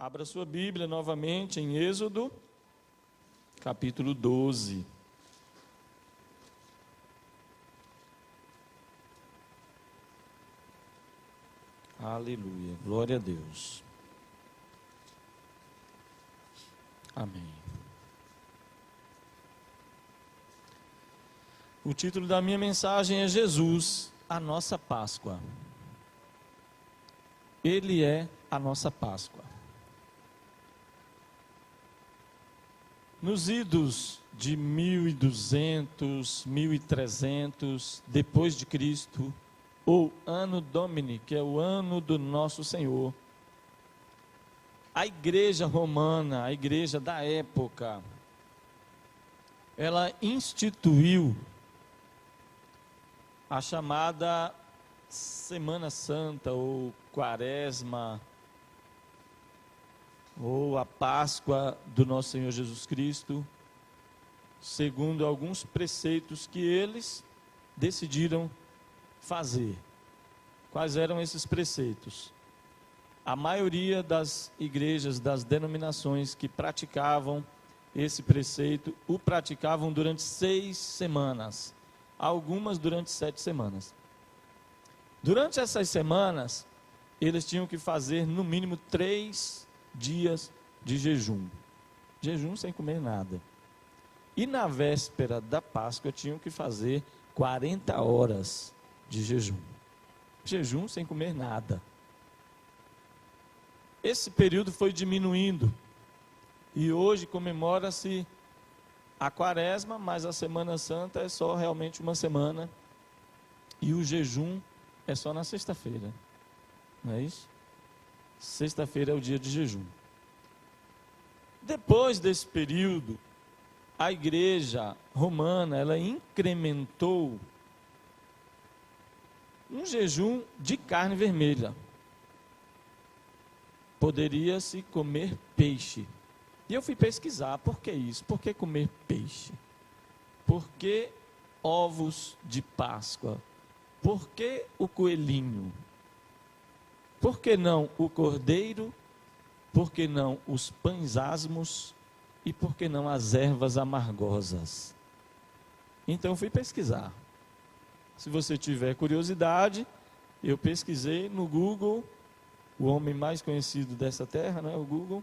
Abra sua Bíblia novamente em Êxodo, capítulo 12. Aleluia, glória a Deus. Amém. O título da minha mensagem é Jesus, a nossa Páscoa. Ele é a nossa Páscoa. Nos idos de 1200, 1300 depois de Cristo, ou Anno Domini, que é o ano do nosso Senhor, a igreja romana, a igreja da época, ela instituiu a chamada Semana Santa, ou Quaresma, ou a Páscoa do nosso Senhor Jesus Cristo, segundo alguns preceitos que eles decidiram fazer. Quais eram esses preceitos? A maioria das igrejas, das denominações que praticavam esse preceito, o praticavam durante 6 semanas, algumas durante 7 semanas. Durante essas semanas, eles tinham que fazer no mínimo 3 dias de jejum. Jejum sem comer nada. E na véspera da Páscoa tinham que fazer 40 horas de jejum. Jejum sem comer nada. Esse período foi diminuindo. E hoje comemora-se a Quaresma, mas a Semana Santa é só realmente uma semana. E o jejum é só na sexta-feira. Não é isso? Sexta-feira é o dia de jejum. Depois desse período, a igreja romana, ela incrementou um jejum de carne vermelha. Poderia-se comer peixe. E eu fui pesquisar, por que isso? Por que comer peixe? Por que ovos de Páscoa? Por que o coelhinho? Por que não o cordeiro? Por que não os pães asmos? E por que não as ervas amargosas? Então fui pesquisar. Se você tiver curiosidade, eu pesquisei no Google, o homem mais conhecido dessa terra, né, o Google.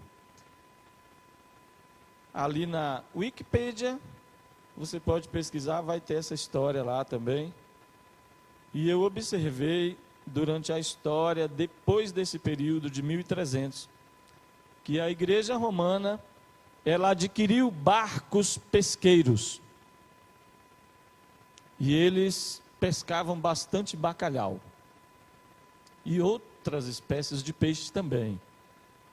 Ali na Wikipedia, você pode pesquisar, vai ter essa história lá também. E eu observei durante a história, depois desse período de 1300, que a igreja romana, ela adquiriu barcos pesqueiros. E eles pescavam bastante bacalhau. E outras espécies de peixes também.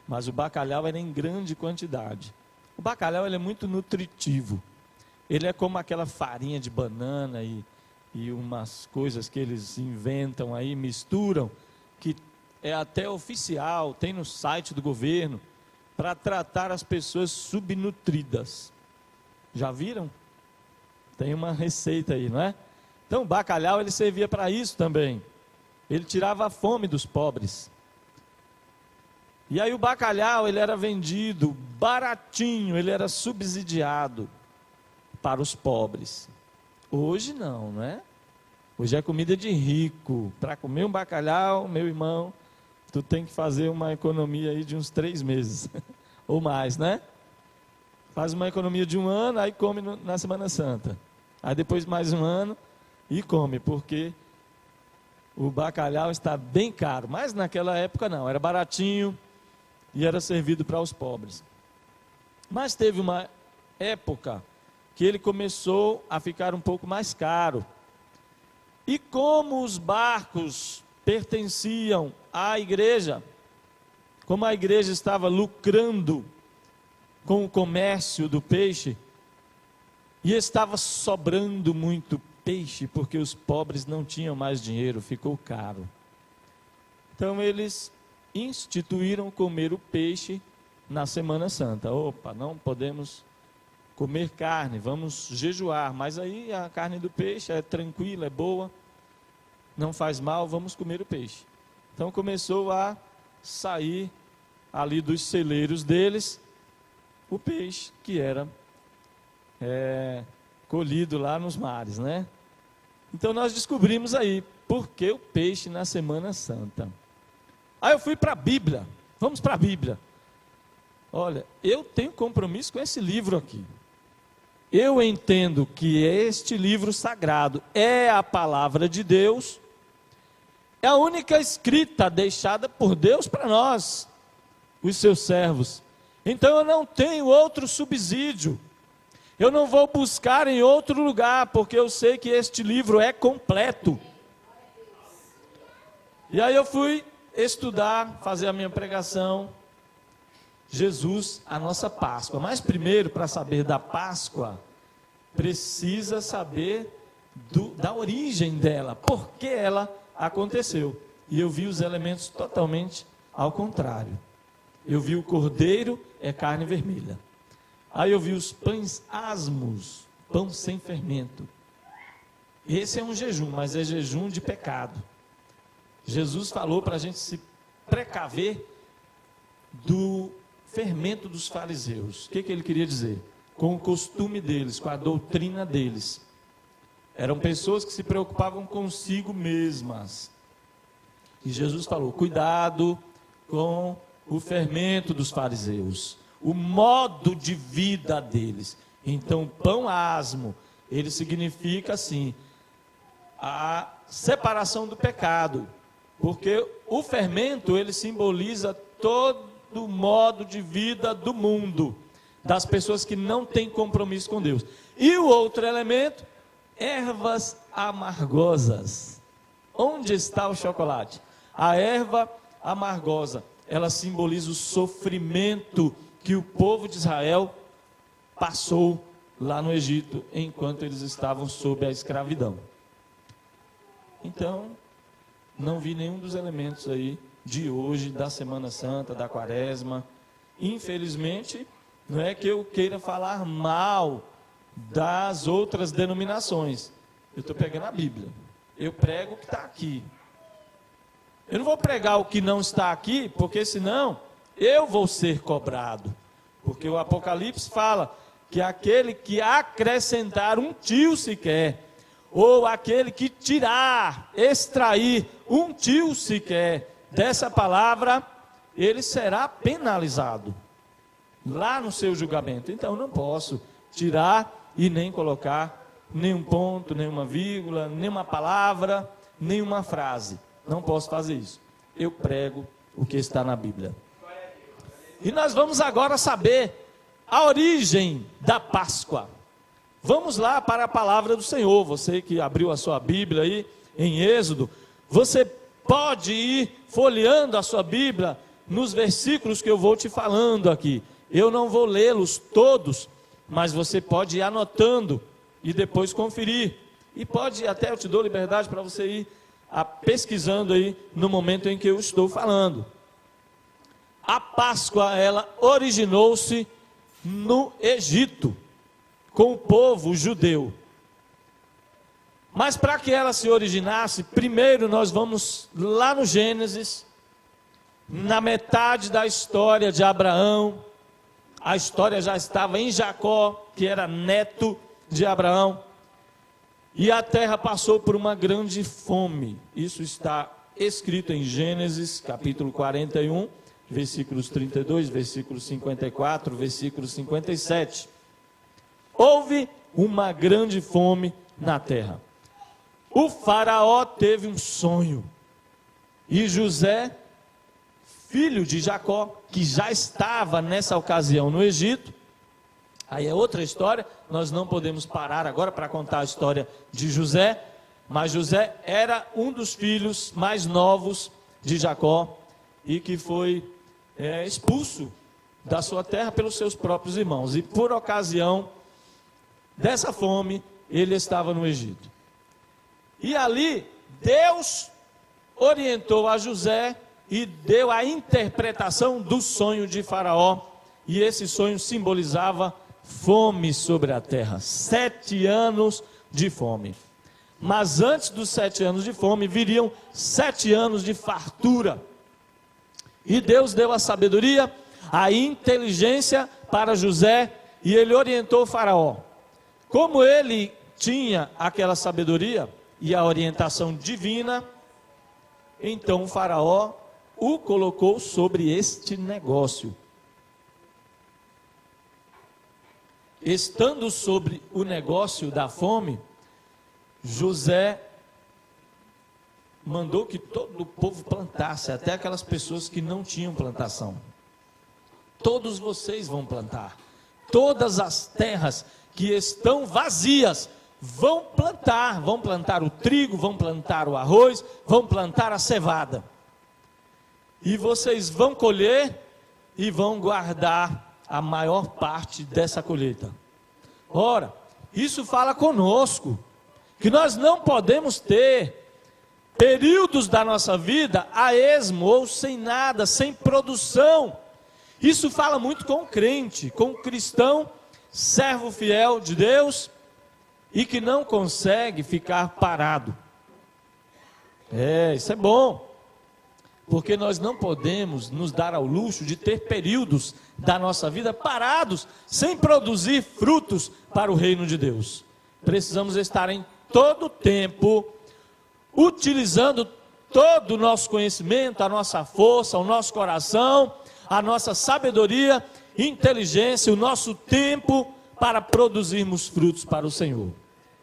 Mas o bacalhau era em grande quantidade. O bacalhau ele é muito nutritivo. Ele é como aquela farinha de banana e umas coisas que eles inventam aí, misturam, que é até oficial, tem no site do governo, para tratar as pessoas subnutridas. Já viram? Tem uma receita aí, não é? Então o bacalhau ele servia para isso também. Ele tirava a fome dos pobres. E aí o bacalhau ele era vendido baratinho, ele era subsidiado para os pobres. Hoje não é? Hoje é comida de rico. Para comer um bacalhau, meu irmão, tu tem que fazer uma economia aí de uns 3 meses. Ou mais, né? Faz uma economia de 1 ano, aí come na Semana Santa. Aí depois mais 1 ano e come, porque o bacalhau está bem caro. Mas naquela época não, era baratinho e era servido para os pobres. Mas teve uma época que ele começou a ficar um pouco mais caro. E como os barcos pertenciam à igreja, como a igreja estava lucrando com o comércio do peixe, e estava sobrando muito peixe, porque os pobres não tinham mais dinheiro, ficou caro. Então eles instituíram comer o peixe na Semana Santa. Opa, não podemos comer carne, vamos jejuar, mas aí a carne do peixe é tranquila, é boa, não faz mal, vamos comer o peixe. Então começou a sair ali dos celeiros deles o peixe que era colhido lá nos mares, né? Então nós descobrimos aí por que o peixe na Semana Santa. Aí eu fui para a Bíblia. Vamos para a Bíblia. Olha, eu tenho compromisso com esse livro aqui. Eu entendo que este livro sagrado é a palavra de Deus, é a única escrita deixada por Deus para nós, os seus servos. Então eu não tenho outro subsídio, eu não vou buscar em outro lugar, porque eu sei que este livro é completo. E aí eu fui estudar, fazer a minha pregação, Jesus, a nossa Páscoa. Mas primeiro, para saber da Páscoa, precisa saber da origem dela, por que ela aconteceu. E eu vi os elementos totalmente ao contrário. Eu vi o cordeiro, é carne vermelha. Aí eu vi os pães asmos, pão sem fermento. Esse é um jejum, mas é jejum de pecado. Jesus falou para a gente se precaver do fermento dos fariseus. O que ele queria dizer? Com o costume deles, com a doutrina deles. Eram pessoas que se preocupavam consigo mesmas. E Jesus falou, cuidado com o fermento dos fariseus, o modo de vida deles. Então, pão asmo, ele significa assim, a separação do pecado, porque o fermento, ele simboliza todo o modo de vida do mundo, das pessoas que não têm compromisso com Deus. E o outro elemento, ervas amargosas. Onde está o chocolate? A erva amargosa, ela simboliza o sofrimento que o povo de Israel passou lá no Egito, enquanto eles estavam sob a escravidão. Então, não vi nenhum dos elementos aí de hoje, da Semana Santa, da Quaresma. Infelizmente, não é que eu queira falar mal das outras denominações. Eu estou pegando a Bíblia. Eu prego o que está aqui. Eu não vou pregar o que não está aqui, porque senão eu vou ser cobrado. Porque o Apocalipse fala que aquele que acrescentar um tio sequer, ou aquele que tirar, extrair um tio sequer dessa palavra, ele será penalizado lá no seu julgamento. Então não posso tirar e nem colocar nenhum ponto, nenhuma vírgula, nenhuma palavra, nenhuma frase. Não posso fazer isso. Eu prego o que está na Bíblia. E nós vamos agora saber a origem da Páscoa. Vamos lá para a palavra do Senhor. Você que abriu a sua Bíblia aí em Êxodo, você pode ir folheando a sua Bíblia nos versículos que eu vou te falando aqui. Eu não vou lê-los todos, mas você pode ir anotando e depois conferir. E pode, até eu te dou liberdade para você ir pesquisando aí no momento em que eu estou falando. A Páscoa, ela originou-se no Egito, com o povo judeu. Mas para que ela se originasse, primeiro nós vamos lá no Gênesis, na metade da história de Abraão. A história já estava em Jacó, que era neto de Abraão. E a terra passou por uma grande fome. Isso está escrito em Gênesis, capítulo 41, versículos 32, versículo 54, versículo 57. Houve uma grande fome na terra. O faraó teve um sonho. E José, filho de Jacó, que já estava nessa ocasião no Egito, aí é outra história, nós não podemos parar agora para contar a história de José, mas José era um dos filhos mais novos de Jacó e que foi expulso da sua terra pelos seus próprios irmãos. E por ocasião dessa fome, ele estava no Egito. E ali, Deus orientou a José e deu a interpretação do sonho de Faraó. E esse sonho simbolizava fome sobre a terra, 7 anos de fome. Mas antes dos 7 anos de fome, viriam 7 anos de fartura. E Deus deu a sabedoria, a inteligência para José, e ele orientou o faraó. Como ele tinha aquela sabedoria e a orientação divina, então o faraó o colocou sobre este negócio. Estando sobre o negócio da fome, José mandou que todo o povo plantasse, até aquelas pessoas que não tinham plantação. Todos vocês vão plantar. Todas as terras que estão vazias vão plantar o trigo, vão plantar o arroz, vão plantar a cevada. E vocês vão colher e vão guardar a maior parte dessa colheita. Ora, isso fala conosco, que nós não podemos ter períodos da nossa vida a esmo, ou sem nada, sem produção. Isso fala muito com o crente, com o cristão, servo fiel de Deus, e que não consegue ficar parado. Isso é bom, porque nós não podemos nos dar ao luxo de ter períodos da nossa vida parados, sem produzir frutos para o reino de Deus. Precisamos estar em todo tempo utilizando todo o nosso conhecimento, a nossa força, o nosso coração, a nossa sabedoria, inteligência, o nosso tempo para produzirmos frutos para o Senhor.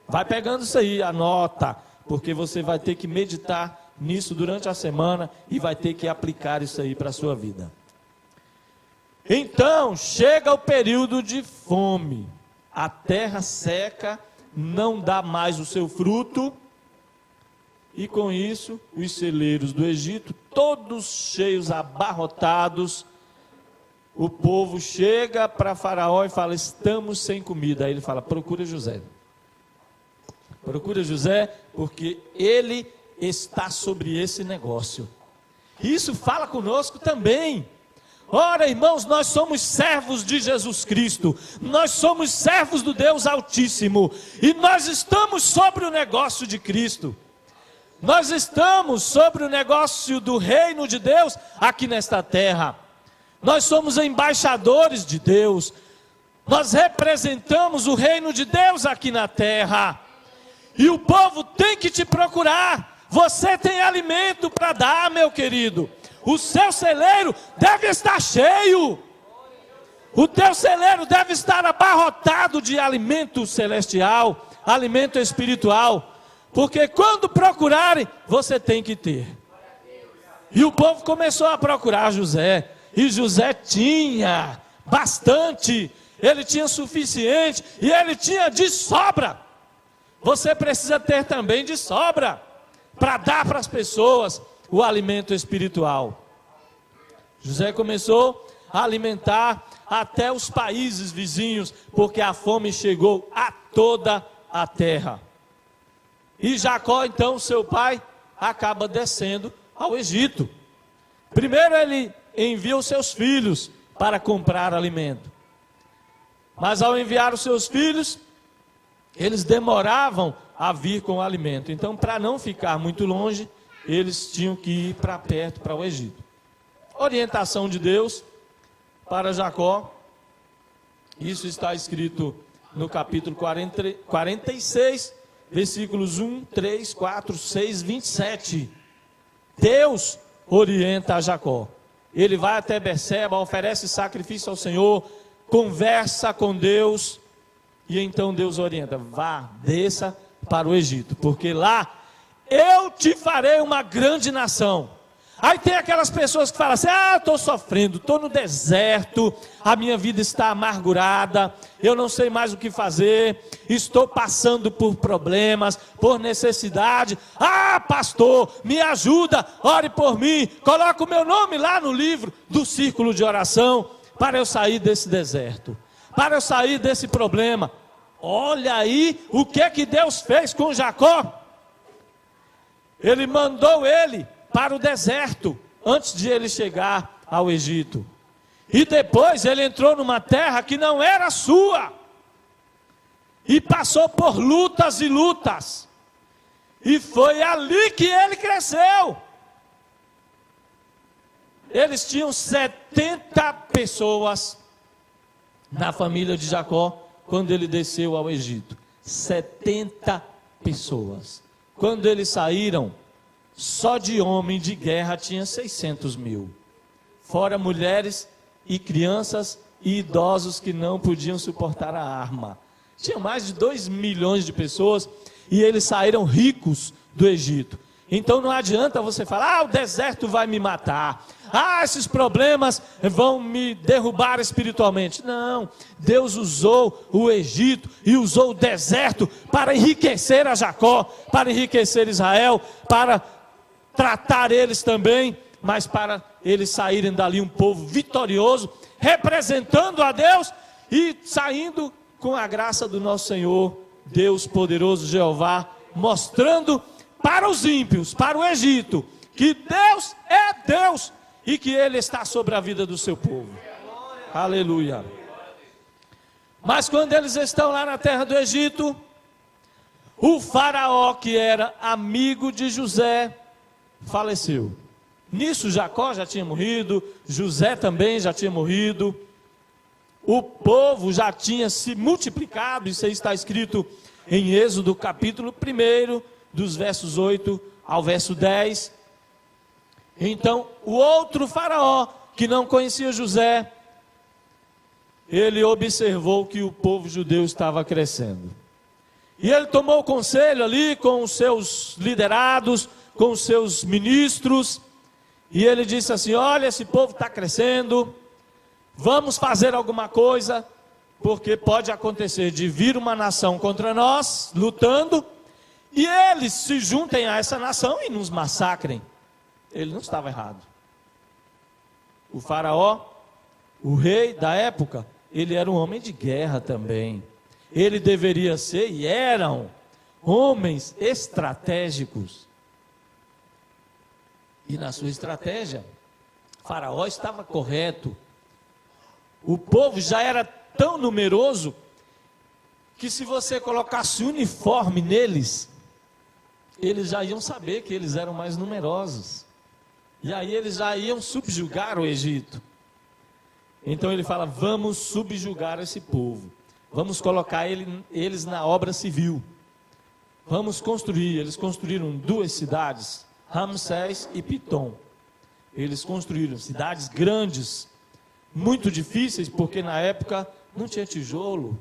Vai pegando isso aí, anota, porque você vai ter que meditar nisso durante a semana e vai ter que aplicar isso aí para a sua vida. Então, chega o período de fome, a terra seca, não dá mais o seu fruto, e com isso, os celeiros do Egito, todos cheios, abarrotados, o povo chega para Faraó e fala: estamos sem comida. Aí ele fala: procura José. Procura José, porque ele está sobre esse negócio. Isso fala conosco também. Ora, irmãos, nós somos servos de Jesus Cristo, nós somos servos do Deus Altíssimo, e nós estamos sobre o negócio de Cristo. Nós estamos sobre o negócio do reino de Deus aqui nesta terra. Nós somos embaixadores de Deus. Nós representamos o reino de Deus aqui na terra. E o povo tem que te procurar. Você tem alimento para dar, meu querido. O seu celeiro deve estar cheio. O teu celeiro deve estar abarrotado de alimento celestial, alimento espiritual. Porque quando procurarem, você tem que ter. E o povo começou a procurar José. E José tinha bastante. Ele tinha suficiente. E ele tinha de sobra. Você precisa ter também de sobra, para dar para as pessoas o alimento espiritual. José começou a alimentar até os países vizinhos, porque a fome chegou a toda a terra. E Jacó, então, seu pai, acaba descendo ao Egito. Primeiro ele envia os seus filhos para comprar alimento. Mas ao enviar os seus filhos, eles demoravam a vir com o alimento. Então, para não ficar muito longe, eles tinham que ir para perto, para o Egito. Orientação de Deus para Jacó. Isso está escrito no capítulo 46, versículos 1, 3, 4, 6, 27. Deus orienta a Jacó. Ele vai até Berseba, oferece sacrifício ao Senhor, conversa com Deus, e então Deus orienta: vá, desça para o Egito, porque lá eu te farei uma grande nação. Aí tem aquelas pessoas que falam assim: estou sofrendo, estou no deserto, a minha vida está amargurada, eu não sei mais o que fazer, estou passando por problemas, por necessidade. Pastor, me ajuda, ore por mim, coloca o meu nome lá no livro do círculo de oração, para eu sair desse deserto, para eu sair desse problema. Olha aí o que Deus fez com Jacó. Ele mandou ele para o deserto, antes de ele chegar ao Egito. E depois ele entrou numa terra que não era sua, e passou por lutas e lutas, e foi ali que ele cresceu. Eles tinham 70 pessoas na família de Jacó quando ele desceu ao Egito. 70 pessoas. Quando eles saíram, só de homem de guerra tinha 600 mil. Fora mulheres e crianças e idosos que não podiam suportar a arma. Tinha mais de 2 milhões de pessoas e eles saíram ricos do Egito. Então não adianta você falar, o deserto vai me matar. Esses problemas vão me derrubar espiritualmente. Não, Deus usou o Egito e usou o deserto para enriquecer a Jacó, para enriquecer Israel, para tratar eles também, mas para eles saírem dali um povo vitorioso, representando a Deus e saindo com a graça do nosso Senhor, Deus poderoso Jeová, mostrando para os ímpios, para o Egito, que Deus é Deus e que Ele está sobre a vida do seu povo. Aleluia. Mas quando eles estão lá na terra do Egito, o faraó, que era amigo de José, faleceu. Nisso Jacó já tinha morrido, José também já tinha morrido, o povo já tinha se multiplicado. Isso aí está escrito em Êxodo capítulo 1, dos versos 8 ao verso 10. Então o outro faraó, que não conhecia José, ele observou que o povo judeu estava crescendo, e ele tomou conselho ali com os seus liderados, com os seus ministros, e ele disse assim: olha, esse povo está crescendo, vamos fazer alguma coisa, porque pode acontecer de vir uma nação contra nós, lutando, e eles se juntem a essa nação e nos massacrem. Ele não estava errado. O faraó, o rei da época, ele era um homem de guerra também. Ele deveria ser, e eram, homens estratégicos. E na sua estratégia, Faraó estava correto. O povo já era tão numeroso que se você colocasse uniforme neles, eles já iam saber que eles eram mais numerosos. E aí eles já iam subjugar o Egito. Então ele fala: vamos subjugar esse povo. Vamos colocar eles na obra civil. Vamos construir. Eles construíram 2 cidades, Ramsés e Pitom. Eles construíram cidades grandes, muito difíceis, porque na época não tinha tijolo.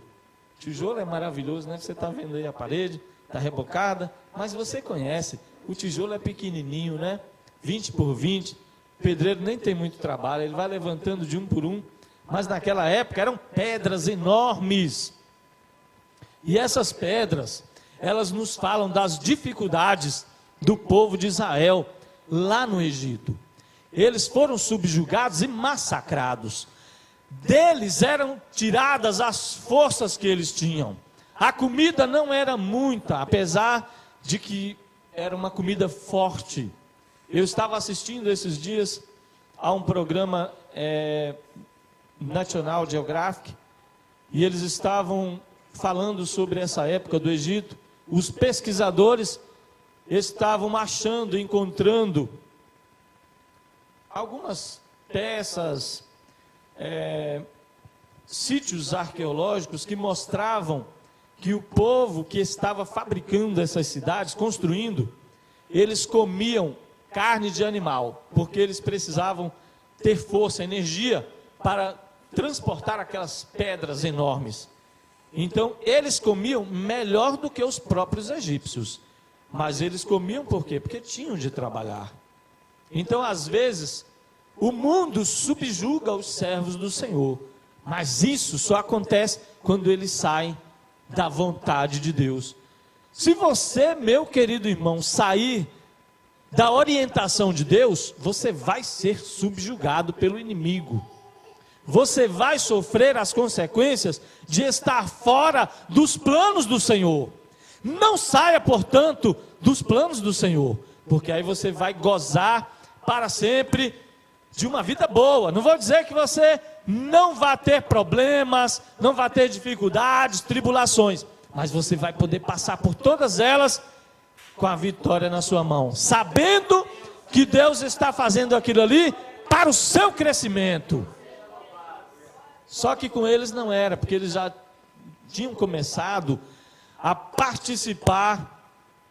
Tijolo é maravilhoso, né? Você está vendo aí a parede, está rebocada, mas você conhece, o tijolo é pequenininho, né? 20 por 20, o pedreiro nem tem muito trabalho, ele vai levantando de um por um, mas naquela época eram pedras enormes. E essas pedras, elas nos falam das dificuldades do povo de Israel lá no Egito. Eles foram subjugados e massacrados. Deles eram tiradas as forças que eles tinham. A comida não era muita, apesar de que era uma comida forte. Eu estava assistindo esses dias a um programa National Geographic, e eles estavam falando sobre essa época do Egito. Os pesquisadores estavam achando, encontrando algumas peças, sítios arqueológicos que mostravam que o povo que estava fabricando essas cidades, construindo, eles comiam carne de animal, porque eles precisavam ter força, energia para transportar aquelas pedras enormes. Então eles comiam melhor do que os próprios egípcios, mas eles comiam por quê? Porque tinham de trabalhar. Então às vezes o mundo subjuga os servos do Senhor, mas isso só acontece quando eles saem da vontade de Deus. Se você, meu querido irmão, sair da orientação de Deus, você vai ser subjugado pelo inimigo. Você vai sofrer as consequências de estar fora dos planos do Senhor. Não saia, portanto, dos planos do Senhor, porque aí você vai gozar para sempre de uma vida boa. Não vou dizer que você não vai ter problemas, não vai ter dificuldades, tribulações, mas você vai poder passar por todas elas com a vitória na sua mão, sabendo que Deus está fazendo aquilo ali para o seu crescimento. Só que com eles não era, porque eles já tinham começado a participar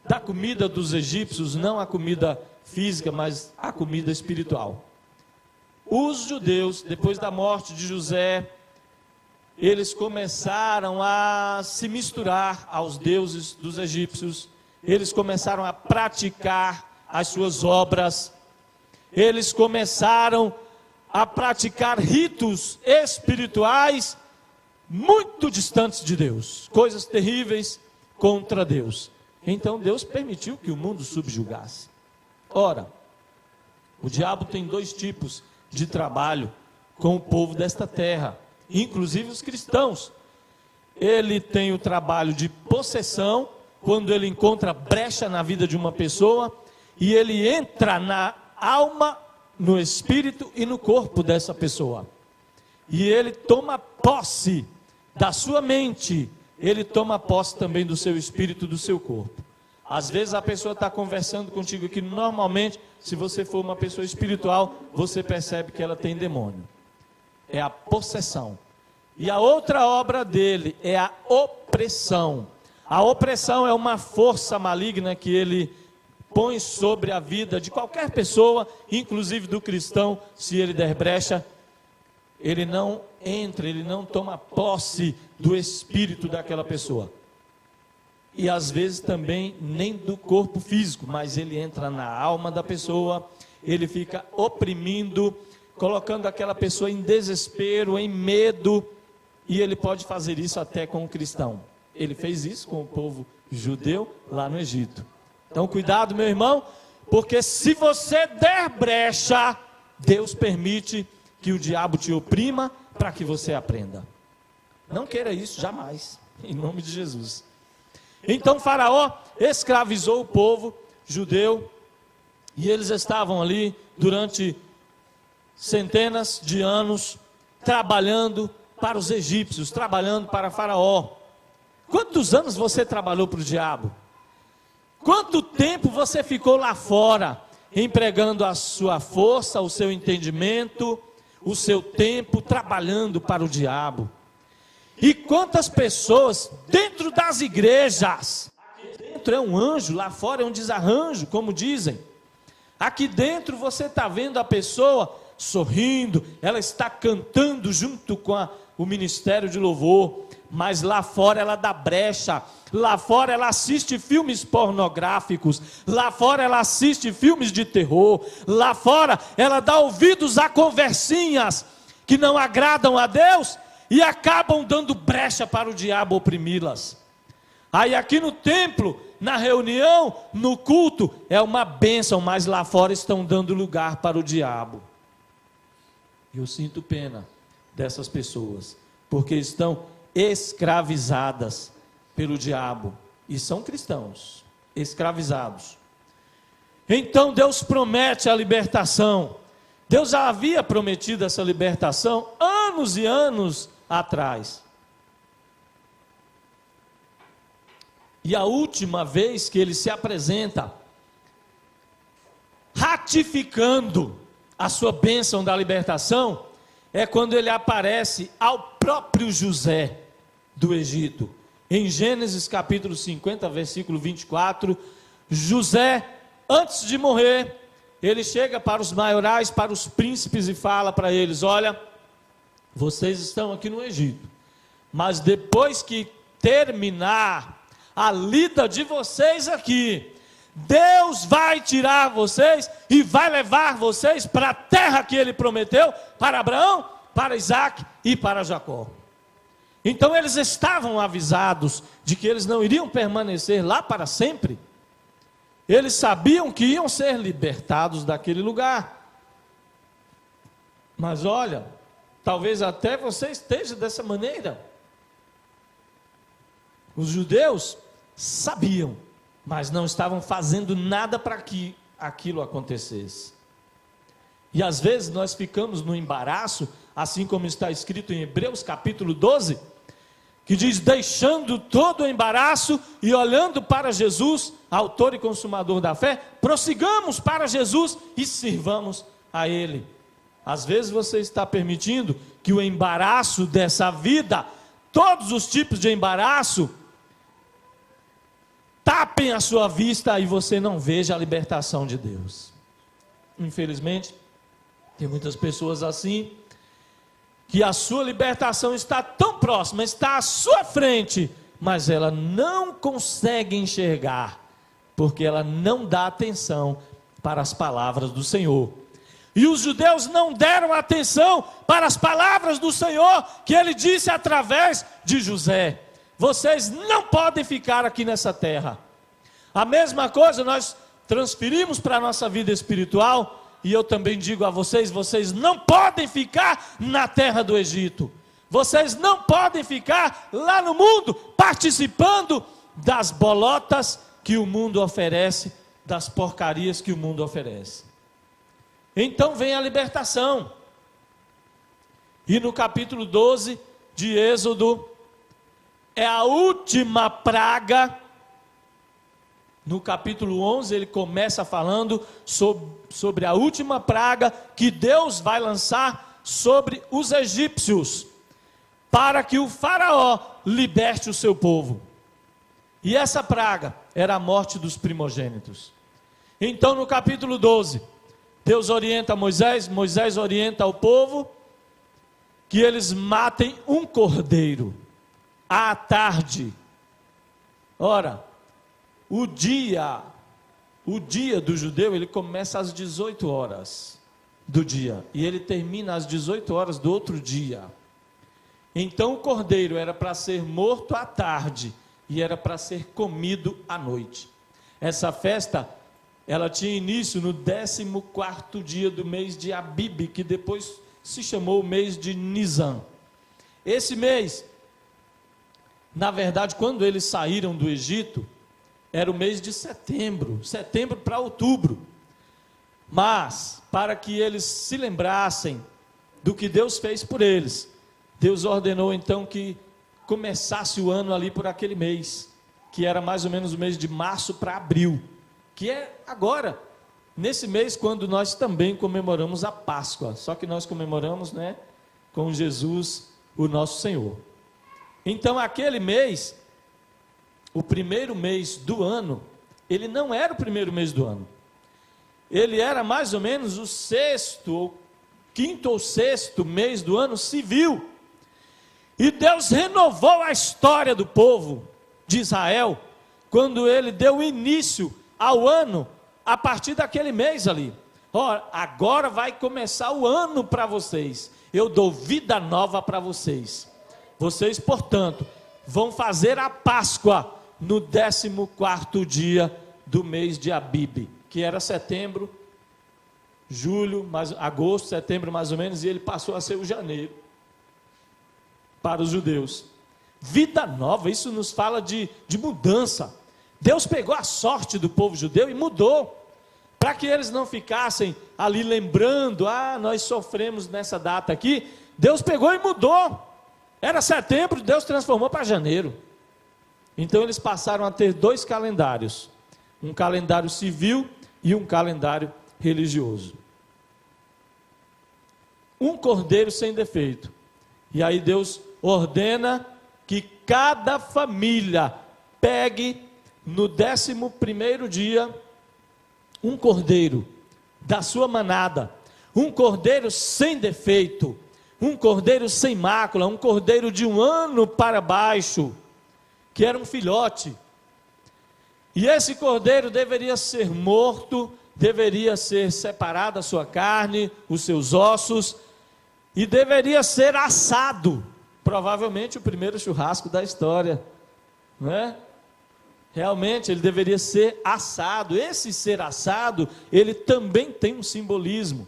da comida dos egípcios, não a comida física, mas a comida espiritual. Os judeus, depois da morte de José, eles começaram a se misturar aos deuses dos egípcios, eles começaram a praticar as suas obras, eles começaram a praticar ritos espirituais muito distantes de Deus, coisas terríveis contra Deus. Então Deus permitiu que o mundo subjugasse. Ora, o diabo tem dois tipos de trabalho com o povo desta terra, inclusive os cristãos. Ele tem o trabalho de possessão, quando ele encontra brecha na vida de uma pessoa, e ele entra na alma, no espírito e no corpo dessa pessoa. E ele toma posse da sua mente, ele toma posse também do seu espírito, do seu corpo. Às vezes a pessoa está conversando contigo aqui, normalmente, se você for uma pessoa espiritual, você percebe que ela tem demônio. É a possessão. E a outra obra dele é a opressão. A opressão é uma força maligna que ele põe sobre a vida de qualquer pessoa, inclusive do cristão. Se ele der brecha, ele não entra, ele não toma posse do espírito daquela pessoa. E às vezes também nem do corpo físico, mas ele entra na alma da pessoa, ele fica oprimindo, colocando aquela pessoa em desespero, em medo, e ele pode fazer isso até com o cristão. Ele fez isso com o povo judeu lá no Egito. Então cuidado, meu irmão, porque se você der brecha, Deus permite que o diabo te oprima para que você aprenda. Não queira isso jamais, em nome de Jesus. Então Faraó escravizou o povo judeu, e eles estavam ali durante centenas de anos, trabalhando para os egípcios, trabalhando para Faraó. Quantos anos você trabalhou para o diabo? Quanto tempo você ficou lá fora, empregando a sua força, o seu entendimento, o seu tempo, trabalhando para o diabo? E quantas pessoas dentro das igrejas, aqui dentro é um anjo, lá fora é um desarranjo, como dizem. Aqui dentro você está vendo a pessoa sorrindo, ela está cantando junto com o ministério de louvor, mas lá fora ela dá brecha, lá fora ela assiste filmes pornográficos, lá fora ela assiste filmes de terror, lá fora ela dá ouvidos a conversinhas que não agradam a Deus, e acabam dando brecha para o diabo oprimi-las. Aí aqui no templo, na reunião, no culto, é uma bênção, mas lá fora estão dando lugar para o diabo. Eu sinto pena dessas pessoas, porque estão escravizadas pelo diabo, e são cristãos, escravizados. Então Deus promete a libertação. Deus já havia prometido essa libertação anos e anos atrás. E a última vez que ele se apresenta, ratificando a sua bênção da libertação, é quando ele aparece ao próprio José do Egito. Em Gênesis capítulo 50, versículo 24, José, antes de morrer, ele chega para os maiorais, para os príncipes e fala para eles: olha, vocês estão aqui no Egito, mas depois que terminar a lida de vocês aqui, Deus vai tirar vocês e vai levar vocês para a terra que ele prometeu para Abraão, para Isaac e para Jacó. Então eles estavam avisados de que eles não iriam permanecer lá para sempre. Eles sabiam que iam ser libertados daquele lugar. Mas olha, talvez até você esteja dessa maneira. Os judeus sabiam, mas não estavam fazendo nada para que aquilo acontecesse. E às vezes nós ficamos no embaraço, assim como está escrito em Hebreus capítulo 12, que diz: deixando todo o embaraço e olhando para Jesus, autor e consumador da fé, prossigamos para Jesus e sirvamos a Ele. Às vezes você está permitindo que o embaraço dessa vida, todos os tipos de embaraço, tapem a sua vista e você não veja a libertação de Deus. Infelizmente, tem muitas pessoas assim, que a sua libertação está tão próxima, está à sua frente, mas ela não consegue enxergar, porque ela não dá atenção para as palavras do Senhor. E os judeus não deram atenção para as palavras do Senhor, que Ele disse através de José: vocês não podem ficar aqui nessa terra. A mesma coisa nós transferimos para a nossa vida espiritual. E eu também digo a vocês: vocês não podem ficar na terra do Egito. Vocês não podem ficar lá no mundo, participando das bolotas que o mundo oferece, das porcarias que o mundo oferece. Então vem a libertação. E no capítulo 12 de Êxodo, é a última praga. No capítulo 11, ele começa falando sobre a última praga que Deus vai lançar sobre os egípcios, para que o faraó liberte o seu povo. E essa praga era a morte dos primogênitos. Então no capítulo 12, Deus orienta Moisés, Moisés orienta ao povo, que eles matem um cordeiro, à tarde. Ora, o dia do judeu, ele começa às 18 horas do dia, e ele termina às 18 horas do outro dia. Então o cordeiro era para ser morto à tarde, e era para ser comido à noite. Essa festa, ela tinha início no 14º dia do mês de Abib, que depois se chamou o mês de Nisan. Esse mês, na verdade, quando eles saíram do Egito, era o mês de setembro para outubro. Mas, para que eles se lembrassem do que Deus fez por eles, Deus ordenou então que começasse o ano ali por aquele mês, que era mais ou menos o mês de março para abril, que é agora, nesse mês, quando nós também comemoramos a Páscoa, só que nós comemoramos, né, com Jesus, o nosso Senhor. Então aquele mês, o primeiro mês do ano, ele não era o primeiro mês do ano, ele era mais ou menos o quinto ou sexto mês do ano civil, e Deus renovou a história do povo de Israel, quando ele deu início ao ano, a partir daquele mês ali. Ora, agora vai começar o ano para vocês, eu dou vida nova para vocês. Vocês, portanto, vão fazer a Páscoa no 14º dia do mês de Abib, que era setembro, julho, agosto, setembro mais ou menos, e ele passou a ser o janeiro para os judeus. Vida nova, isso nos fala de mudança. Deus pegou a sorte do povo judeu e mudou, para que eles não ficassem ali lembrando: nós sofremos nessa data aqui. Deus pegou e mudou. Era setembro, Deus transformou para janeiro. Então eles passaram a ter dois calendários, um calendário civil e um calendário religioso. Um cordeiro sem defeito. E aí Deus ordena que cada família pegue no 11º dia um cordeiro da sua manada, um cordeiro sem defeito, um cordeiro sem mácula, um cordeiro de 1 ano para baixo, que era um filhote. E esse cordeiro deveria ser morto, deveria ser separada a sua carne, os seus ossos, e deveria ser assado. Provavelmente o primeiro churrasco da história, não é? Realmente ele deveria ser assado. Esse ser assado, ele também tem um simbolismo,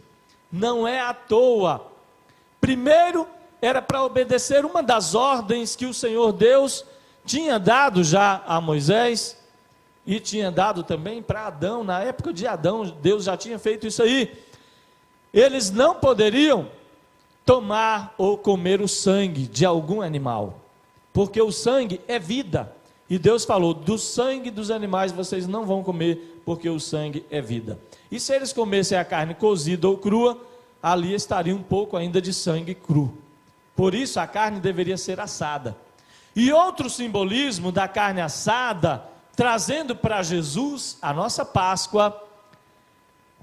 não é à toa. Primeiro, era para obedecer uma das ordens que o Senhor Deus tinha dado já a Moisés, e tinha dado também para Adão. Na época de Adão, Deus já tinha feito isso aí. Eles não poderiam tomar ou comer o sangue de algum animal. porque o sangue é vida. E Deus falou: do sangue dos animais vocês não vão comer, porque o sangue é vida. E se eles comessem a carne cozida ou crua, ali estaria um pouco ainda de sangue cru. Por isso a carne deveria ser assada. E outro simbolismo da carne assada, trazendo para Jesus a nossa Páscoa,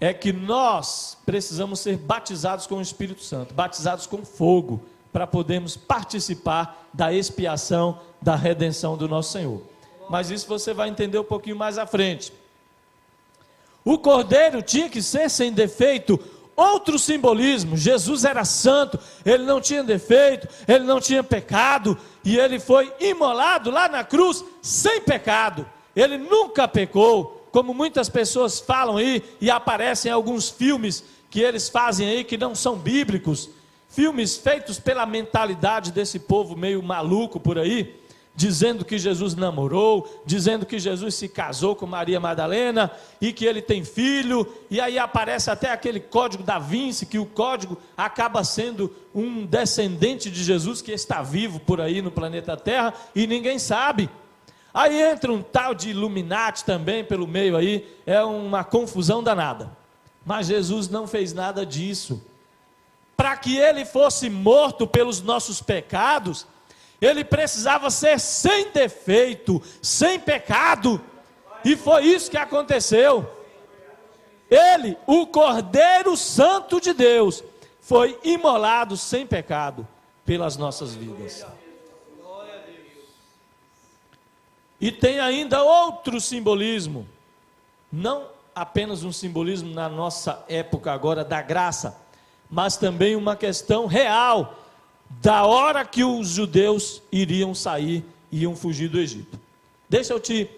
é que nós precisamos ser batizados com o Espírito Santo, batizados com fogo, para podermos participar da expiação, da redenção do nosso Senhor. Mas isso você vai entender um pouquinho mais à frente. O cordeiro tinha que ser sem defeito. Outro simbolismo: Jesus era santo, ele não tinha defeito, ele não tinha pecado, e ele foi imolado lá na cruz sem pecado. Ele nunca pecou, como muitas pessoas falam aí, e aparecem em alguns filmes que eles fazem aí que não são bíblicos, filmes feitos pela mentalidade desse povo meio maluco por aí, dizendo que Jesus namorou, dizendo que Jesus se casou com Maria Madalena e que ele tem filho, e aí aparece até aquele código da Vinci, que o código acaba sendo um descendente de Jesus que está vivo por aí no planeta Terra e ninguém sabe. Aí entra um tal de Illuminati também pelo meio aí, é uma confusão danada. Mas Jesus não fez nada disso. Para que ele fosse morto pelos nossos pecados, ele precisava ser sem defeito, sem pecado, e foi isso que aconteceu. Ele, o Cordeiro Santo de Deus, foi imolado sem pecado pelas nossas vidas. E tem ainda outro simbolismo, não apenas um simbolismo na nossa época agora da graça, mas também uma questão real, da hora que os judeus iriam sair, iam fugir do Egito. Deixa eu te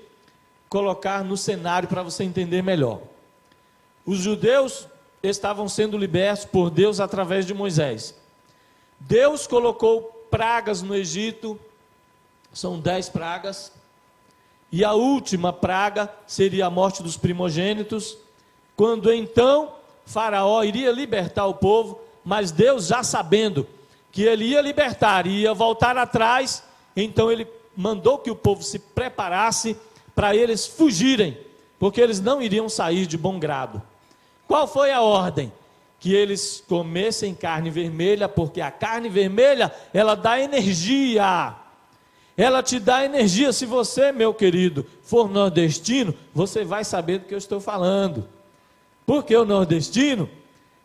colocar no cenário para você entender melhor. Os judeus estavam sendo libertos por Deus através de Moisés. Deus colocou pragas no Egito, são 10 pragas, e a última praga seria a morte dos primogênitos, quando então Faraó iria libertar o povo, mas Deus, já sabendo que ele ia libertar e ia voltar atrás, então ele mandou que o povo se preparasse para eles fugirem, porque eles não iriam sair de bom grado. Qual foi a ordem? Que eles comessem carne vermelha, porque a carne vermelha, ela dá energia, ela te dá energia. Se você, meu querido, for nordestino, você vai saber do que eu estou falando, porque o nordestino,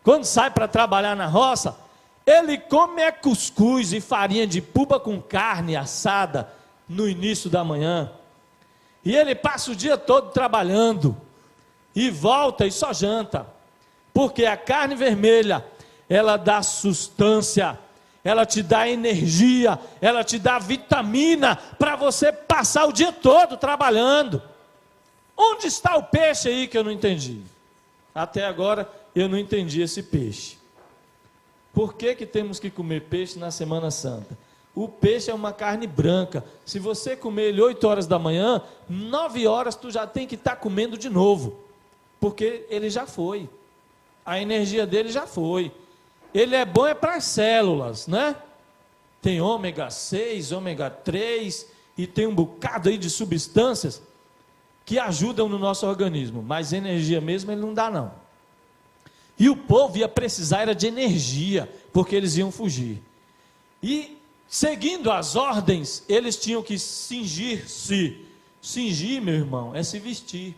quando sai para trabalhar na roça, ele come cuscuz e farinha de puba com carne assada no início da manhã. E ele passa o dia todo trabalhando. E volta e só janta. Porque a carne vermelha, ela dá sustância, ela te dá energia, ela te dá vitamina para você passar o dia todo trabalhando. Onde está o peixe aí que eu não entendi? Até agora eu não entendi esse peixe. Por que temos que comer peixe na Semana Santa? O peixe é uma carne branca. Se você comer ele 8 horas da manhã, 9 horas tu já tem que estar comendo de novo. Porque ele já foi. A energia dele já foi. Ele é bom para as células, né? Tem ômega 6, ômega 3 e tem um bocado aí de substâncias que ajudam no nosso organismo. Mas energia mesmo ele não dá não. E o povo ia precisar era de energia, porque eles iam fugir. E, seguindo as ordens, eles tinham que cingir-se. Cingir, meu irmão, é se vestir.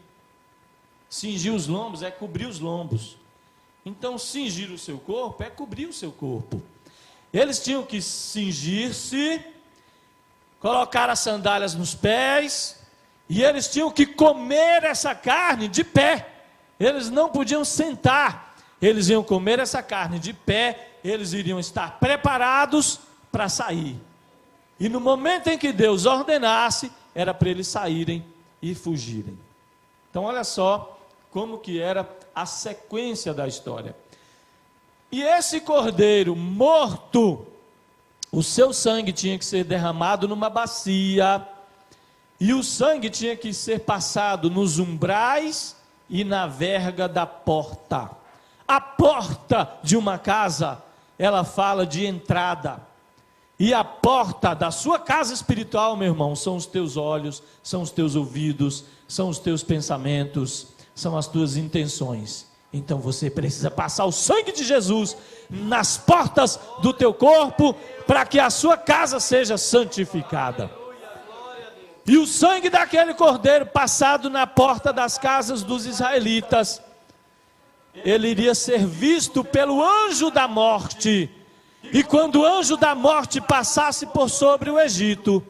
Cingir os lombos é cobrir os lombos. Então, cingir o seu corpo é cobrir o seu corpo. Eles tinham que cingir-se, colocar as sandálias nos pés, e eles tinham que comer essa carne de pé. Eles não podiam sentar. Eles iam comer essa carne de pé, eles iriam estar preparados para sair. E no momento em que Deus ordenasse, era para eles saírem e fugirem. Então olha só como que era a sequência da história. E esse cordeiro morto, o seu sangue tinha que ser derramado numa bacia, e o sangue tinha que ser passado nos umbrais e na verga da porta. A porta de uma casa, ela fala de entrada. E a porta da sua casa espiritual, meu irmão, são os teus olhos, são os teus ouvidos, são os teus pensamentos, são as tuas intenções. Então você precisa passar o sangue de Jesus nas portas do teu corpo, para que a sua casa seja santificada. E o sangue daquele cordeiro passado na porta das casas dos israelitas, ele iria ser visto pelo anjo da morte. E quando o anjo da morte passasse por sobre o Egito,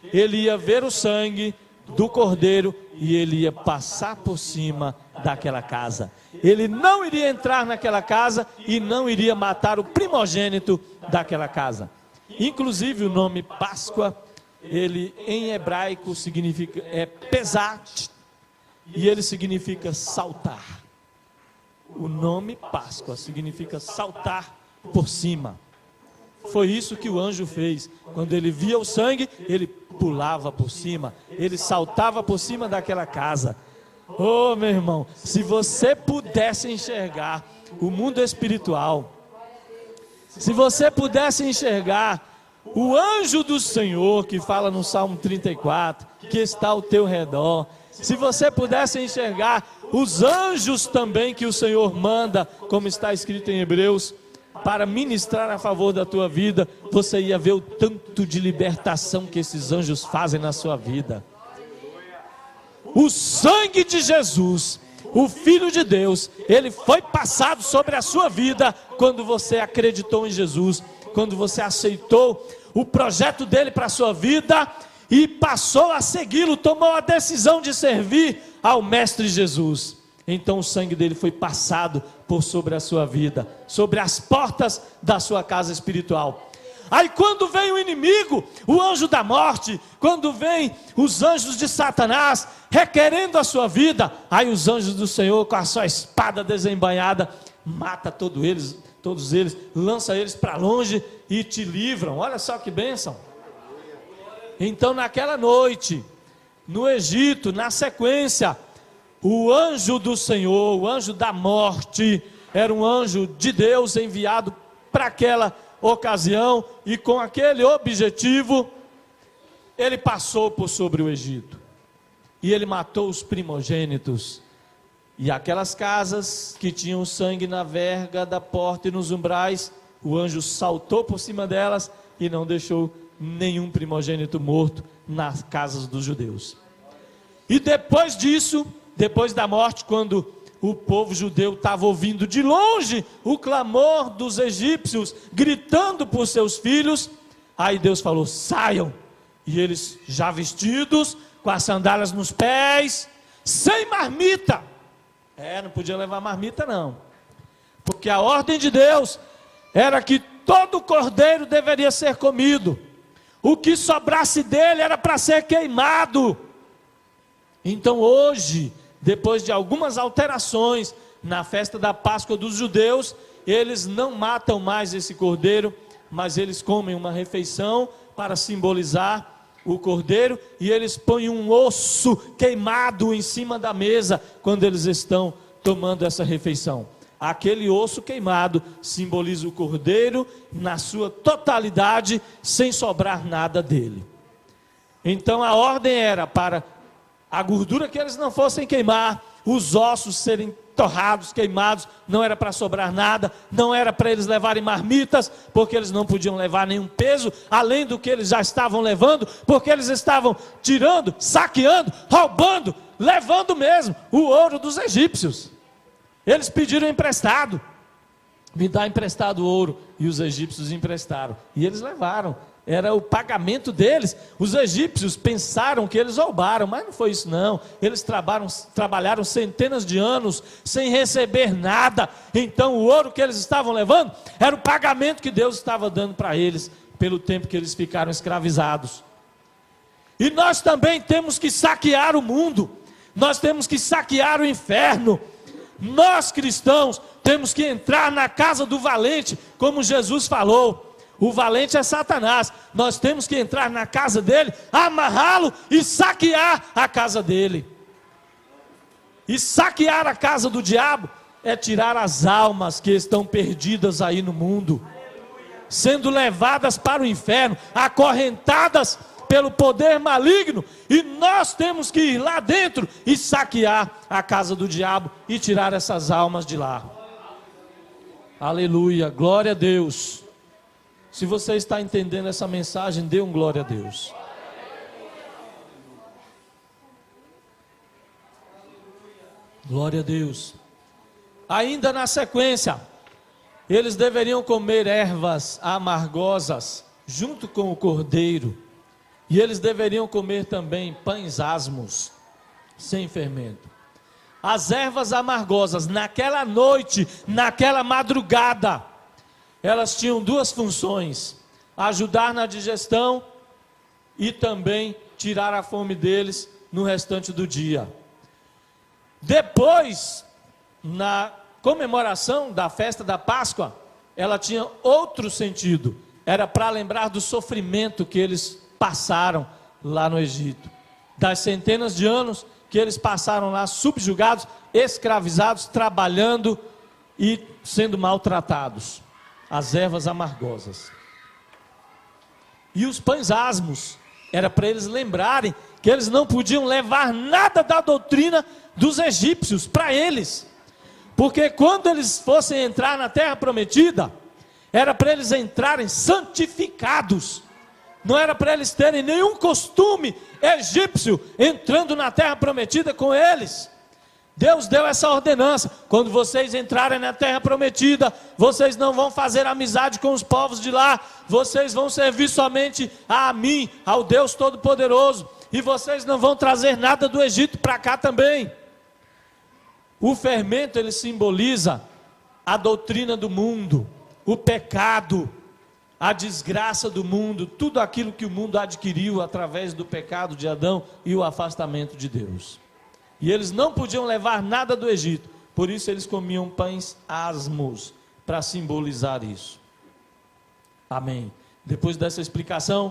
ele ia ver o sangue do cordeiro e ele ia passar por cima daquela casa. Ele não iria entrar naquela casa e não iria matar o primogênito daquela casa. Inclusive o nome Páscoa, ele em hebraico significa pesat, e ele significa saltar. O nome Páscoa significa saltar por cima. Foi isso que o anjo fez. Quando ele via o sangue, ele pulava por cima, ele saltava por cima daquela casa. Oh, meu irmão, se você pudesse enxergar o mundo espiritual, se você pudesse enxergar o anjo do Senhor, que fala no Salmo 34, que está ao teu redor, se você pudesse enxergar os anjos também que o Senhor manda, como está escrito em Hebreus, para ministrar a favor da tua vida, você ia ver o tanto de libertação que esses anjos fazem na sua vida. O sangue de Jesus, o Filho de Deus, ele foi passado sobre a sua vida quando você acreditou em Jesus, quando você aceitou o projeto dele para a sua vida e passou a segui-lo, tomou a decisão de servir ao Mestre Jesus. Então o sangue dele foi passado por sobre a sua vida, sobre as portas da sua casa espiritual. Aí quando vem o inimigo, o anjo da morte, quando vem os anjos de Satanás requerendo a sua vida, aí os anjos do Senhor com a sua espada desembainhada, mata todos eles, lança eles para longe e te livram. Olha só que bênção. Então naquela noite, no Egito, na sequência, o anjo do Senhor, o anjo da morte, era um anjo de Deus enviado para aquela ocasião, e com aquele objetivo, ele passou por sobre o Egito, e ele matou os primogênitos, e aquelas casas que tinham sangue na verga da porta e nos umbrais, o anjo saltou por cima delas, e não deixou nenhum primogênito morto nas casas dos judeus. E depois disso, depois da morte, quando o povo judeu estava ouvindo de longe o clamor dos egípcios, gritando por seus filhos, aí Deus falou: saiam. E eles, já vestidos, com as sandálias nos pés, sem marmita. Não podia levar marmita não, porque a ordem de Deus era que todo cordeiro deveria ser comido, o que sobrasse dele era para ser queimado. Então hoje, depois de algumas alterações na festa da Páscoa dos judeus, eles não matam mais esse cordeiro, mas eles comem uma refeição para simbolizar o cordeiro, e eles põem um osso queimado em cima da mesa quando eles estão tomando essa refeição. Aquele osso queimado simboliza o cordeiro na sua totalidade, sem sobrar nada dele. Então a ordem era para a gordura que eles não fossem queimar, os ossos serem torrados, queimados, não era para sobrar nada, não era para eles levarem marmitas, porque eles não podiam levar nenhum peso, além do que eles já estavam levando, porque eles estavam tirando, saqueando, roubando, levando mesmo o ouro dos egípcios. Eles pediram emprestado, me dá emprestado o ouro, e os egípcios emprestaram, e eles levaram. Era o pagamento deles. Os egípcios pensaram que eles roubaram, mas não foi isso não. Eles trabalharam centenas de anos sem receber nada. Então o ouro que eles estavam levando era o pagamento que Deus estava dando para eles, pelo tempo que eles ficaram escravizados. E nós também temos que saquear o mundo, nós temos que saquear o inferno. Nós cristãos temos que entrar na casa do valente, como Jesus falou. O valente é Satanás, nós temos que entrar na casa dele, amarrá-lo e saquear a casa dele. E saquear a casa do diabo é tirar as almas que estão perdidas aí no mundo. sendo levadas para o inferno, acorrentadas pelo poder maligno, e nós temos que ir lá dentro e saquear a casa do diabo e tirar essas almas de lá. Aleluia, glória a Deus. Se você está entendendo essa mensagem, dê um glória a Deus. Glória a Deus. Ainda na sequência, eles deveriam comer ervas amargosas junto com o cordeiro, e eles deveriam comer também pães asmos, sem fermento. As ervas amargosas, naquela noite, naquela madrugada, elas tinham duas funções: ajudar na digestão e também tirar a fome deles no restante do dia. Depois, na comemoração da festa da Páscoa, ela tinha outro sentido. Era para lembrar do sofrimento que eles passaram lá no Egito, das centenas de anos que eles passaram lá subjugados, escravizados, trabalhando e sendo maltratados. As ervas amargosas. E os pães asmos, era para eles lembrarem que eles não podiam levar nada da doutrina dos egípcios para eles, porque quando eles fossem entrar na terra prometida, era para eles entrarem santificados, não era para eles terem nenhum costume egípcio entrando na terra prometida com eles. Deus deu essa ordenança: quando vocês entrarem na terra prometida, vocês não vão fazer amizade com os povos de lá, vocês vão servir somente a mim, ao Deus Todo-Poderoso, e vocês não vão trazer nada do Egito para cá também. O fermento, ele simboliza a doutrina do mundo, o pecado, a desgraça do mundo, tudo aquilo que o mundo adquiriu através do pecado de Adão e o afastamento de Deus. E eles não podiam levar nada do Egito, por isso eles comiam pães asmos, para simbolizar isso. Amém. Depois dessa explicação,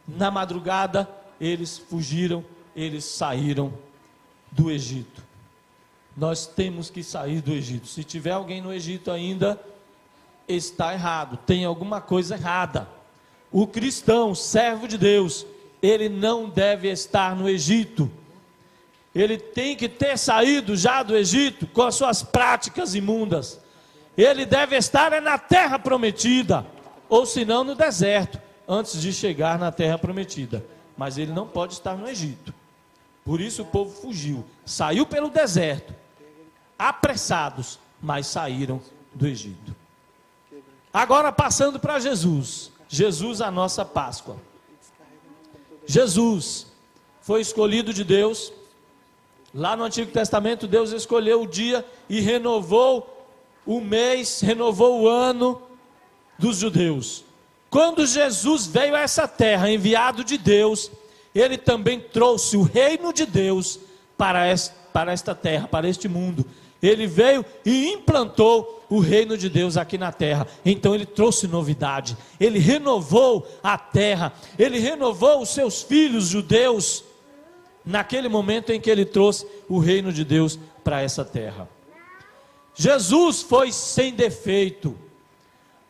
na madrugada, eles fugiram, eles saíram do Egito. Nós temos que sair do Egito. Se tiver alguém no Egito ainda, está errado, tem alguma coisa errada. O cristão, servo de Deus, ele não deve estar no Egito. Ele tem que ter saído já do Egito com as suas práticas imundas. Ele deve estar na terra prometida, ou se não no deserto, antes de chegar na terra prometida. Mas ele não pode estar no Egito. Por isso o povo fugiu, saiu pelo deserto, apressados, mas saíram do Egito. Agora passando para Jesus. Jesus, a nossa Páscoa. Jesus foi escolhido de Deus. Lá no Antigo Testamento, Deus escolheu o dia e renovou o mês, renovou o ano dos judeus. Quando Jesus veio a essa terra, enviado de Deus, ele também trouxe o reino de Deus para esta terra, para este mundo. Ele veio e implantou o reino de Deus aqui na terra. Então ele trouxe novidade, ele renovou a terra, ele renovou os seus filhos judeus, naquele momento em que ele trouxe o reino de Deus para essa terra. Jesus foi sem defeito.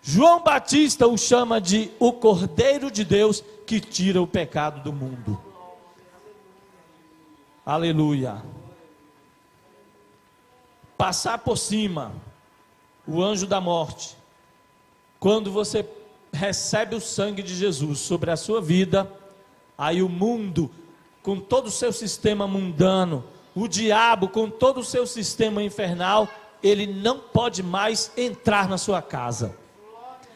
João Batista o chama de o Cordeiro de Deus que tira o pecado do mundo. Aleluia. Passar por cima, o anjo da morte. Quando você recebe o sangue de Jesus sobre a sua vida, aí o mundo, com todo o seu sistema mundano, o diabo com todo o seu sistema infernal, ele não pode mais entrar na sua casa.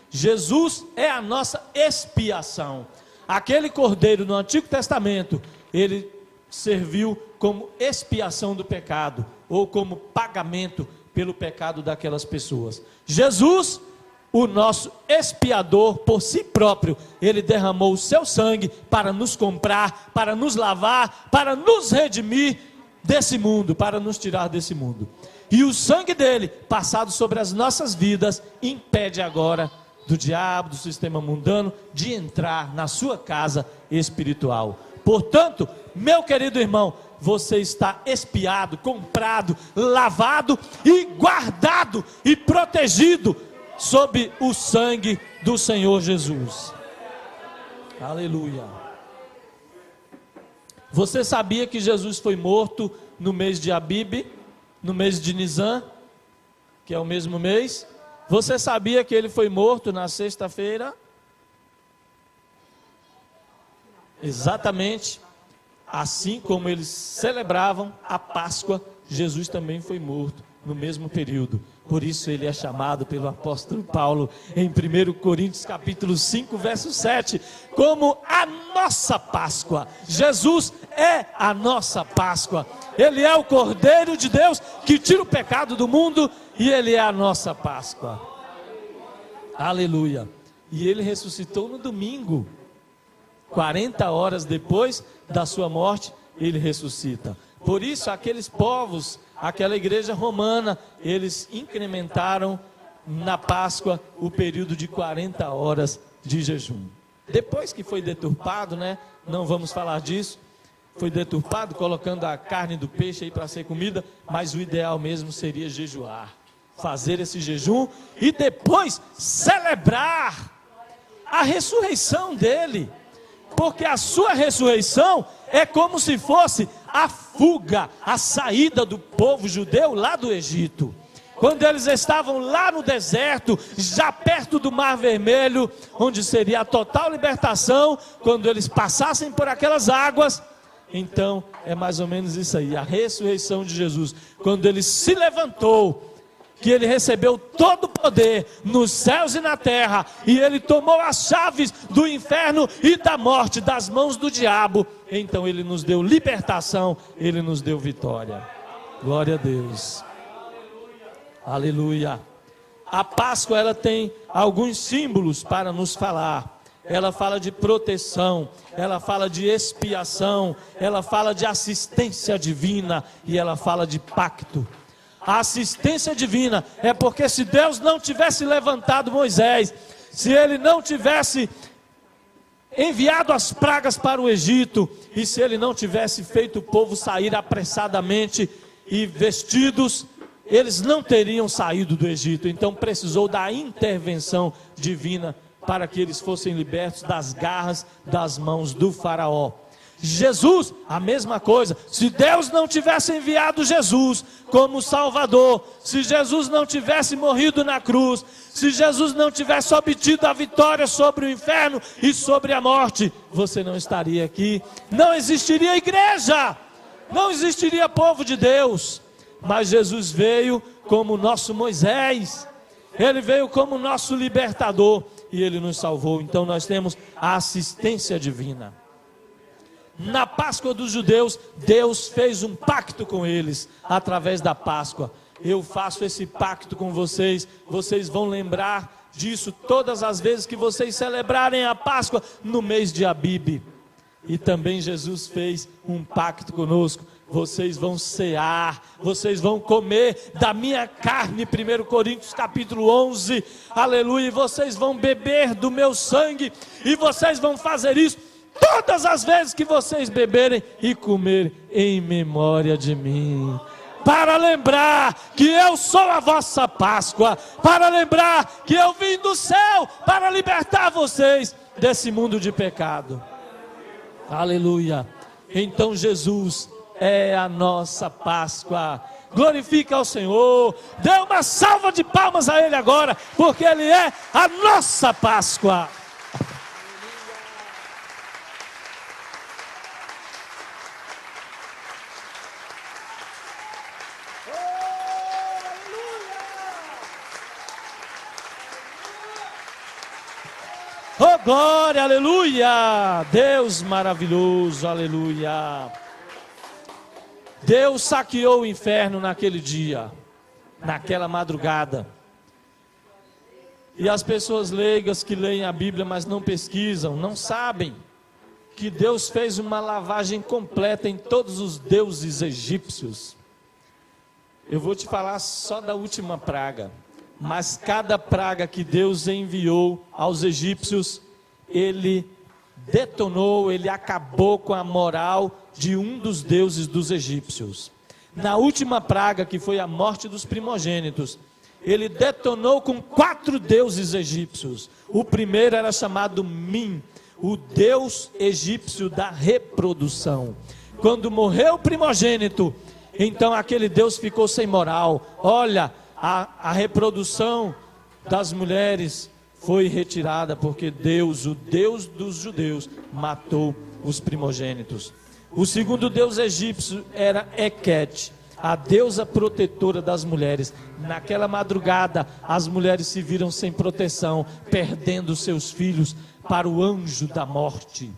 Jesus é a nossa expiação. Aquele cordeiro no Antigo Testamento, ele serviu como expiação do pecado, ou como pagamento pelo pecado daquelas pessoas. Jesus, o nosso expiador por si próprio, ele derramou o seu sangue para nos comprar, para nos lavar, para nos redimir desse mundo, para nos tirar desse mundo. E o sangue dele, passado sobre as nossas vidas, impede agora do diabo, do sistema mundano, de entrar na sua casa espiritual. Portanto, meu querido irmão, você está expiado, comprado, lavado e guardado e protegido sob o sangue do Senhor Jesus. Aleluia. Você sabia que Jesus foi morto no mês de Abib, no mês de Nisan, que é o mesmo mês? Você sabia que ele foi morto na sexta-feira? Exatamente assim como eles celebravam a Páscoa, Jesus também foi morto no mesmo período. Por isso ele é chamado pelo apóstolo Paulo em 1 Coríntios capítulo 5, verso 7, como a nossa Páscoa. Jesus é a nossa Páscoa. Ele é o Cordeiro de Deus que tira o pecado do mundo e ele é a nossa Páscoa. Aleluia. E ele ressuscitou no domingo. 40 horas depois da sua morte, ele ressuscita. Por isso, aqueles povos, aquela igreja romana, eles incrementaram na Páscoa o período de 40 horas de jejum. Depois que foi deturpado, né? Não vamos falar disso. Foi deturpado, colocando a carne do peixe aí para ser comida, mas o ideal mesmo seria jejuar, fazer esse jejum e depois celebrar a ressurreição dele. Porque a sua ressurreição é como se fosse a fuga, a saída do povo judeu lá do Egito. Quando eles estavam lá no deserto, já perto do Mar Vermelho, onde seria a total libertação, quando eles passassem por aquelas águas. Então é mais ou menos isso aí, a ressurreição de Jesus. Quando ele se levantou, que ele recebeu todo o poder nos céus e na terra, e ele tomou as chaves do inferno e da morte das mãos do diabo, então ele nos deu libertação, ele nos deu vitória. Glória a Deus. Aleluia. A Páscoa, ela tem alguns símbolos para nos falar. Ela fala de proteção, ela fala de expiação, ela fala de assistência divina e ela fala de pacto. A assistência divina é porque se Deus não tivesse levantado Moisés, se ele não tivesse enviado as pragas para o Egito, e se ele não tivesse feito o povo sair apressadamente e vestidos, eles não teriam saído do Egito. Então precisou da intervenção divina para que eles fossem libertos das garras, das mãos do faraó. Jesus, a mesma coisa. Se Deus não tivesse enviado Jesus como Salvador, se Jesus não tivesse morrido na cruz, se Jesus não tivesse obtido a vitória sobre o inferno e sobre a morte, você não estaria aqui, não existiria igreja, não existiria povo de Deus. Mas Jesus veio como nosso Moisés, ele veio como nosso libertador e ele nos salvou. Então nós temos a assistência divina. Na Páscoa dos judeus, Deus fez um pacto com eles, através da Páscoa. Eu faço esse pacto com vocês, vocês vão lembrar disso todas as vezes que vocês celebrarem a Páscoa no mês de Abib. E também Jesus fez um pacto conosco. Vocês vão cear, vocês vão comer da minha carne, 1 Coríntios capítulo 11, aleluia, e vocês vão beber do meu sangue, e vocês vão fazer isso todas as vezes que vocês beberem e comerem em memória de mim, para lembrar que eu sou a vossa Páscoa, para lembrar que eu vim do céu para libertar vocês desse mundo de pecado. Aleluia. Então Jesus é a nossa Páscoa. Glorifica ao Senhor, dê uma salva de palmas a Ele agora, porque Ele é a nossa Páscoa. Oh glória, aleluia, Deus maravilhoso, aleluia. Deus saqueou o inferno naquele dia, naquela madrugada. E as pessoas leigas que leem a Bíblia, mas não pesquisam, não sabem que Deus fez uma lavagem completa em todos os deuses egípcios. Eu vou te falar só da última praga, mas cada praga que Deus enviou aos egípcios, Ele detonou, Ele acabou com a moral de um dos deuses dos egípcios. Na última praga, que foi a morte dos primogênitos, ele detonou com 4 deuses egípcios. O primeiro era chamado Min, o deus egípcio da reprodução. Quando morreu o primogênito, então aquele deus ficou sem moral. Olha, a reprodução das mulheres foi retirada, porque Deus, o Deus dos judeus, matou os primogênitos. O segundo deus egípcio era Heket, a deusa protetora das mulheres. Naquela madrugada, as mulheres se viram sem proteção, perdendo seus filhos para o anjo da morte.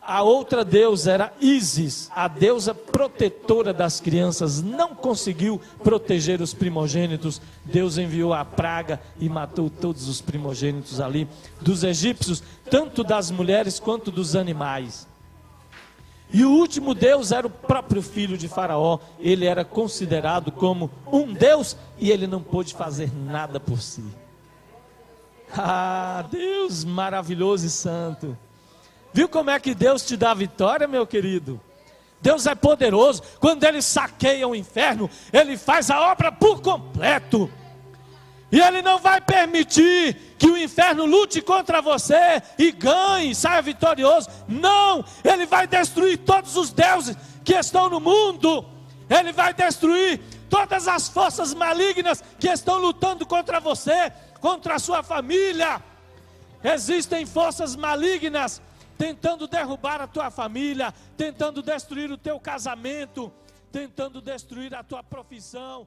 A outra deusa era Ísis, a deusa protetora das crianças. Não conseguiu proteger os primogênitos. Deus enviou a praga e matou todos os primogênitos ali dos egípcios, tanto das mulheres quanto dos animais. E o último deus era o próprio filho de Faraó. Ele era considerado como um deus e ele não pôde fazer nada por si. Ah, Deus maravilhoso e santo. Viu como é que Deus te dá vitória, meu querido? Deus é poderoso. Quando Ele saqueia o inferno, Ele faz a obra por completo. E Ele não vai permitir que o inferno lute contra você e ganhe, saia vitorioso. Não, Ele vai destruir todos os deuses que estão no mundo. Ele vai destruir todas as forças malignas que estão lutando contra você, contra a sua família. Existem forças malignas tentando derrubar a tua família, tentando destruir o teu casamento, tentando destruir a tua profissão.